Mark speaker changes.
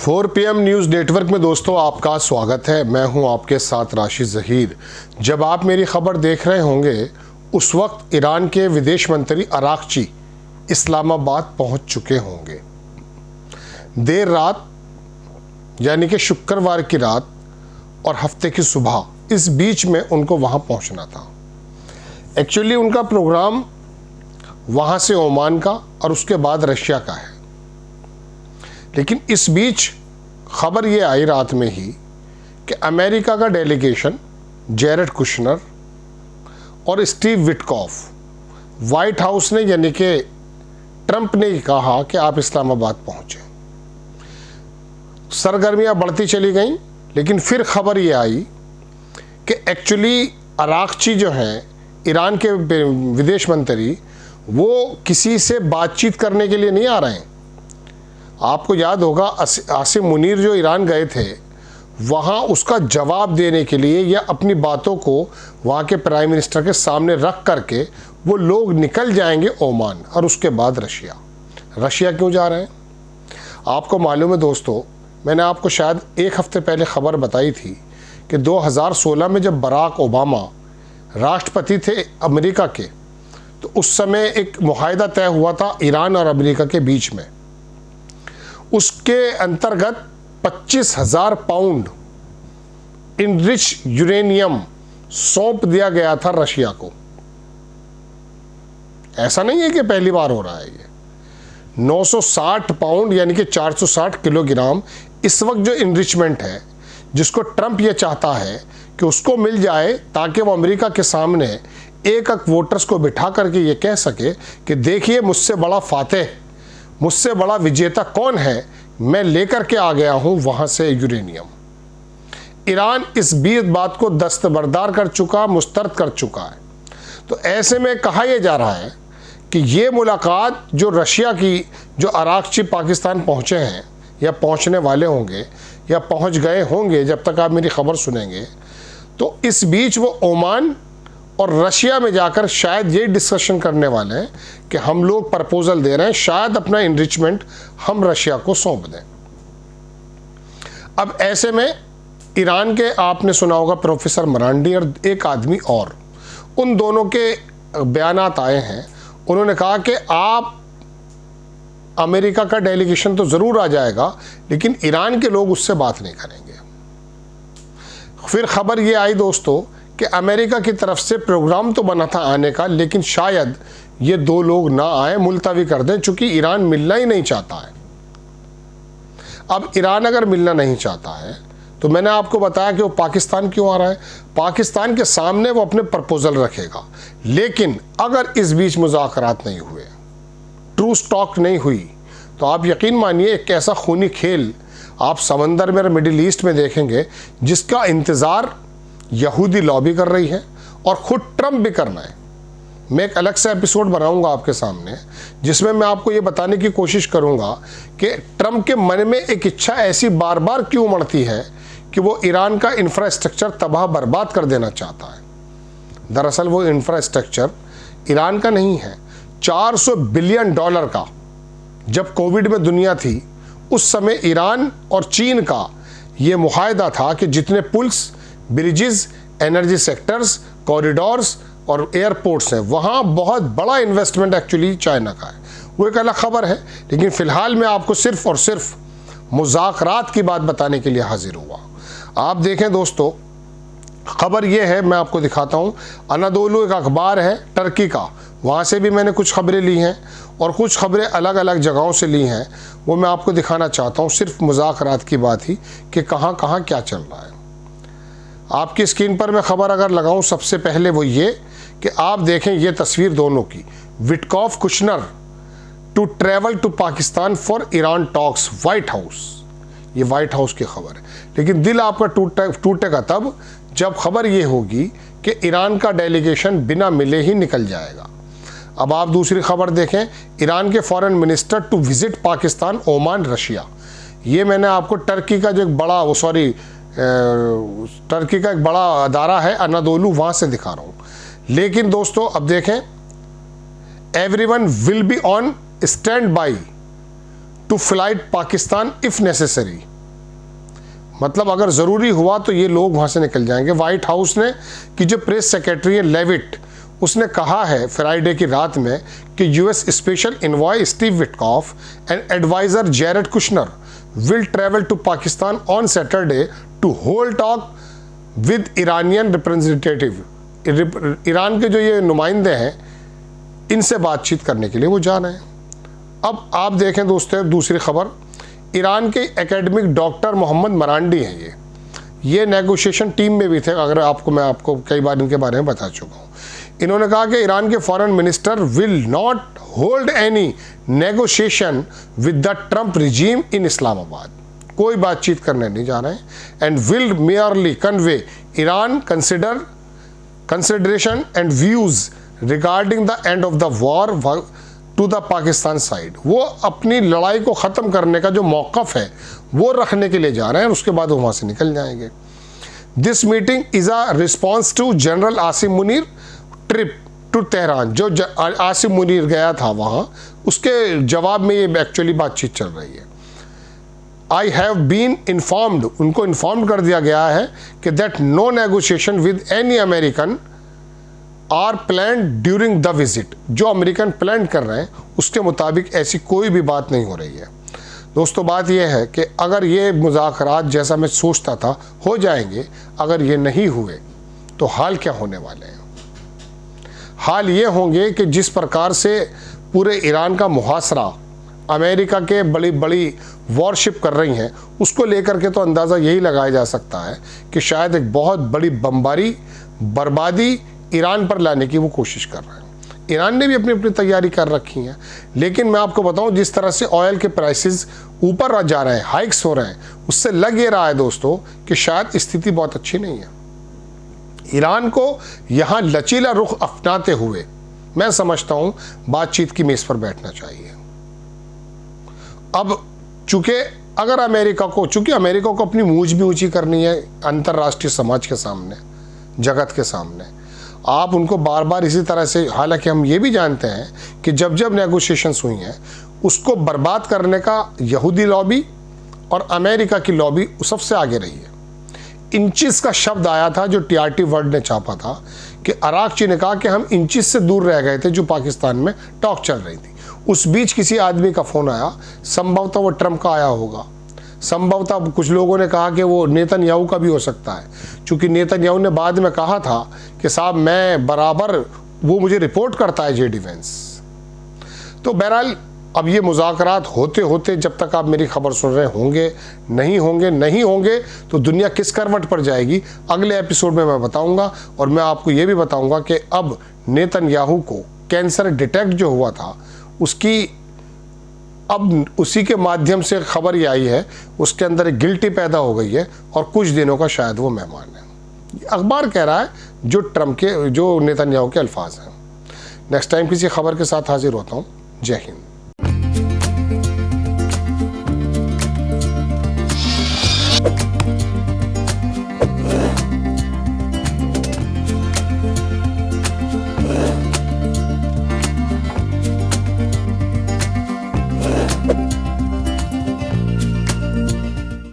Speaker 1: 4 PM news network में दोस्तों आपका स्वागत है। मैं हूं आपके साथ राशिद ज़हीर। जब आप मेरी खबर देख रहे होंगे उस वक्त ईरान के विदेश मंत्री अरागची इस्लामाबाद पहुंच चुके होंगे। देर रात यानी कि शुक्रवार की रात और हफ्ते की सुबह, इस बीच में उनको वहां पहुंचना था। एक्चुअली उनका प्रोग्राम वहां से ओमान का और उसके बाद रशिया का है, लेकिन इस बीच खबर ये आई रात में ही कि अमेरिका का डेलीगेशन जेरेड कुशनर और स्टीव विटकॉफ, वाइट हाउस ने यानी कि ट्रंप ने कहा कि आप इस्लामाबाद पहुंचे। सरगर्मियां बढ़ती चली गईं, लेकिन फिर खबर ये आई कि एक्चुअली अरागची जो हैं ईरान के विदेश मंत्री, वो किसी से बातचीत करने के लिए नहीं आ रहे हैं। आपको याद होगा आसिम मुनीर जो ईरान गए थे, वहाँ उसका जवाब देने के लिए या अपनी बातों को वहाँ के प्राइम मिनिस्टर के सामने रख करके वो लोग निकल जाएंगे ओमान और उसके बाद रशिया। रशिया क्यों जा रहे हैं? आपको मालूम है दोस्तों, मैंने आपको शायद एक हफ्ते पहले खबर बताई थी कि 2016 में जब बराक ओबामा राष्ट्रपति थे अमेरिका के, तो उस समय एक मुआहदा तय हुआ था ईरान और अमेरिका के बीच में। उसके अंतर्गत 25,000 पाउंड इनरिच यूरेनियम सौंप दिया गया था रशिया को। ऐसा नहीं है कि पहली बार हो रहा है। ये 960 पाउंड यानी कि 460 किलोग्राम इस वक्त जो इनरिचमेंट है, जिसको ट्रंप ये चाहता है कि उसको मिल जाए, ताकि वो अमेरिका के सामने एक वोटर्स को बिठा करके ये कह सके कि देखिए मुझसे बड़ा फातेह, मुझसे बड़ा विजेता कौन है, मैं लेकर के आ गया हूं वहां से यूरेनियम। ईरान इस बात को दस्तबरदार कर चुका, मुस्तरद कर चुका है। तो ऐसे में कहा यह जा रहा है कि ये मुलाकात जो रशिया की, जो अरागची पाकिस्तान पहुंचे हैं या पहुंचने वाले होंगे या पहुंच गए होंगे जब तक आप मेरी खबर सुनेंगे, तो इस बीच वो ओमान और रशिया में जाकर शायद ये डिस्कशन करने वाले हैं कि हम लोग प्रपोजल दे रहे हैं, शायद अपना इनरिचमेंट हम रशिया को सौंप दें। अब ऐसे में ईरान के, आपने सुना होगा प्रोफेसर मरांडी और एक आदमी और, उन दोनों के बयानात आए हैं। उन्होंने कहा कि आप, अमेरिका का डेलीगेशन तो ज़रूर आ जाएगा, लेकिन ईरान के लोग उससे बात नहीं करेंगे। फिर खबर ये आई दोस्तों कि अमेरिका की तरफ से प्रोग्राम तो बना था आने का, लेकिन शायद ये दो लोग ना आए, मुलतवी कर दें, चूंकि ईरान मिलना ही नहीं चाहता है। अब ईरान अगर मिलना नहीं चाहता है तो मैंने आपको बताया कि वो पाकिस्तान क्यों आ रहा है। पाकिस्तान के सामने वो अपने प्रपोजल रखेगा, लेकिन अगर इस बीच मुज़ाकरात नहीं हुए, ट्रू स्टॉक नहीं हुई, तो आप यकीन मानिए एक ऐसा खूनी खेल आप समंदर में और मिडिल ईस्ट में देखेंगे जिसका इंतज़ार यहूदी लॉबी कर रही है और ख़ुद ट्रंप भी करना है। मैं एक अलग सा एपिसोड बनाऊंगा आपके सामने, जिसमें मैं आपको ये बताने की कोशिश करूंगा कि ट्रंप के मन में एक इच्छा ऐसी बार बार क्यों उमड़ती है कि वो ईरान का इंफ्रास्ट्रक्चर तबाह बर्बाद कर देना चाहता है। दरअसल वो इंफ्रास्ट्रक्चर ईरान का नहीं है, $400 बिलियन का जब कोविड में दुनिया थी, उस समय ईरान और चीन का ये मुआहदा था कि जितने पुल्स, ब्रिजेस, एनर्जी सेक्टर्स, कॉरिडोर्स और एयरपोर्ट्स हैं, वहाँ बहुत बड़ा इन्वेस्टमेंट एक्चुअली चाइना का है। वो एक अलग खबर है, लेकिन फ़िलहाल मैं आपको सिर्फ़ और सिर्फ मुज़ाकरात की बात बताने के लिए हाजिर हुआ। आप देखें दोस्तों, खबर ये है, मैं आपको दिखाता हूँ। अनादोलू एक अखबार है टर्की का, वहाँ से भी मैंने कुछ खबरें ली हैं और कुछ खबरें अलग अलग जगहों से ली हैं। वो मैं आपको दिखाना चाहता हूँ, सिर्फ मुज़ाकरात की बात ही कि कहाँ कहाँ क्या चल रहा है। आपकी स्क्रीन पर मैं खबर अगर लगाऊं, सबसे पहले वो ये कि आप देखें ये तस्वीर दोनों की, Witkoff Kushner to travel to Pakistan for Iran talks, White House. ये वाइट हाउस की खबर है, लेकिन दिल आपका टूटेगा तब जब खबर ये होगी कि ईरान का डेलीगेशन बिना मिले ही निकल जाएगा। अब आप दूसरी खबर देखें, ईरान के foreign minister to visit Pakistan, Oman, Russia. ये मैंने आपको टर्की का जो एक बड़ा, टर्की का एक बड़ा अदारा है अनादोलू, वहाँ से दिखा रहा हूँ। लेकिन दोस्तों अब देखें, everyone will be on stand by two flight Pakistan if necessary. मतलब अगर ज़रूरी हुआ तो ये लोग वहाँ से निकल जाएंगे। वाइट हाउस ने कि जो प्रेस सेक्रेटरी है लेविट, उसने कहा है फ्राइडे की रात में कि US special envoy Steve Witkoff and adviser Jared Kushner will travel to Pakistan on Saturday to hold talk with Iranian representative. Iran के जो ये नुमाइंदे हैं, इनसे बातचीत करने के लिए वो जा रहे हैं। अब आप देखें दोस्तों दूसरी खबर, ईरान के एकेडमिक डॉक्टर मोहम्मद मरांडी हैं, ये नेगोशिएशन टीम में भी थे। अगर मैं आपको कई बार इनके बारे में बता चुका हूँ। इन्होंने कहा कि ईरान के foreign minister will not hold any negotiation with the Trump regime in Islamabad, कोई बातचीत करने नहीं जा रहे हैं। And will merely convey Iran consideration and views regarding the end of the war to the Pakistan side. वो अपनी लड़ाई को ख़त्म करने का जो मौक़िफ़ है वो रखने के लिए जा रहे हैं, उसके बाद वो वहाँ से निकल जाएंगे। This meeting is a response to general Asim Munir trip to Tehran. जो आसिम मुनीर गया था वहाँ, उसके जवाब में ये एक्चुअली बातचीत चल रही है। आई हैव बीन इन्फॉर्म्ड, उनको इन्फॉर्म कर दिया गया है कि that no negotiation with any American or plan during the visit. जो अमेरिकन प्लान कर रहे हैं उसके मुताबिक ऐसी कोई भी बात नहीं हो रही है। दोस्तों बात यह है कि अगर ये मुज़ाकरात जैसा मैं सोचता था हो जाएंगे, अगर ये नहीं हुए तो हाल क्या होने वाले हैं? हाल ये होंगे कि जिस प्रकार से पूरे ईरान का मुहासरा अमेरिका के बड़ी बड़ी वॉरशिप कर रही हैं, उसको लेकर के तो अंदाज़ा यही लगाया जा सकता है कि शायद एक बहुत बड़ी बमबारी बर्बादी ईरान पर लाने की वो कोशिश कर रहे हैं। ईरान ने भी अपनी अपनी तैयारी कर रखी है, लेकिन मैं आपको बताऊं जिस तरह से ऑयल के प्राइसेस ऊपर जा रहे हैं, हाइक्स हो रहे हैं, उससे लग ये रहा है दोस्तों कि शायद स्थिति बहुत अच्छी नहीं है। ईरान को यहाँ लचीला रुख अपनाते हुए मैं समझता हूँ बातचीत की मेज़ पर बैठना चाहिए। अब चूँकि अमेरिका को अपनी मूंछ भी ऊँची करनी है अंतर्राष्ट्रीय समाज के सामने, जगत के सामने, आप उनको बार बार इसी तरह से, हालांकि हम ये भी जानते हैं कि जब जब नेगोशिएशंस हुई हैं उसको बर्बाद करने का यहूदी लॉबी और अमेरिका की लॉबी सबसे आगे रही है। इंचिस का शब्द आया था जो टीआरटी वर्ल्ड ने छापा था कि अरागची ने कहा कि हम इंचिस से दूर रह गए थे जो पाकिस्तान में टॉक चल रही थी। उस बीच किसी आदमी का फ़ोन आया, संभवतः वो ट्रंप का आया होगा, संभवतः कुछ लोगों ने कहा कि वो नेतन्याहू का भी हो सकता है, क्योंकि नेतन्याहू ने बाद में कहा था कि साहब मैं बराबर, वो मुझे रिपोर्ट करता है जेडी वेंस। तो बहरहाल अब ये मुज़ाकरात होते होते जब तक आप मेरी खबर सुन रहे होंगे नहीं होंगे तो दुनिया किस करवट पर जाएगी, अगले एपिसोड में मैं बताऊंगा। और मैं आपको ये भी बताऊंगा कि अब नेतन्याहू को कैंसर डिटेक्ट जो हुआ था उसकी अब उसी के माध्यम से खबर ये आई है, उसके अंदर एक गिल्टी पैदा हो गई है और कुछ दिनों का शायद वो मेहमान है। अखबार कह रहा है जो ट्रंप के, जो नेतन्याहू के अल्फाज हैं। नेक्स्ट टाइम किसी खबर के साथ हाजिर होता हूँ। जय हिंद।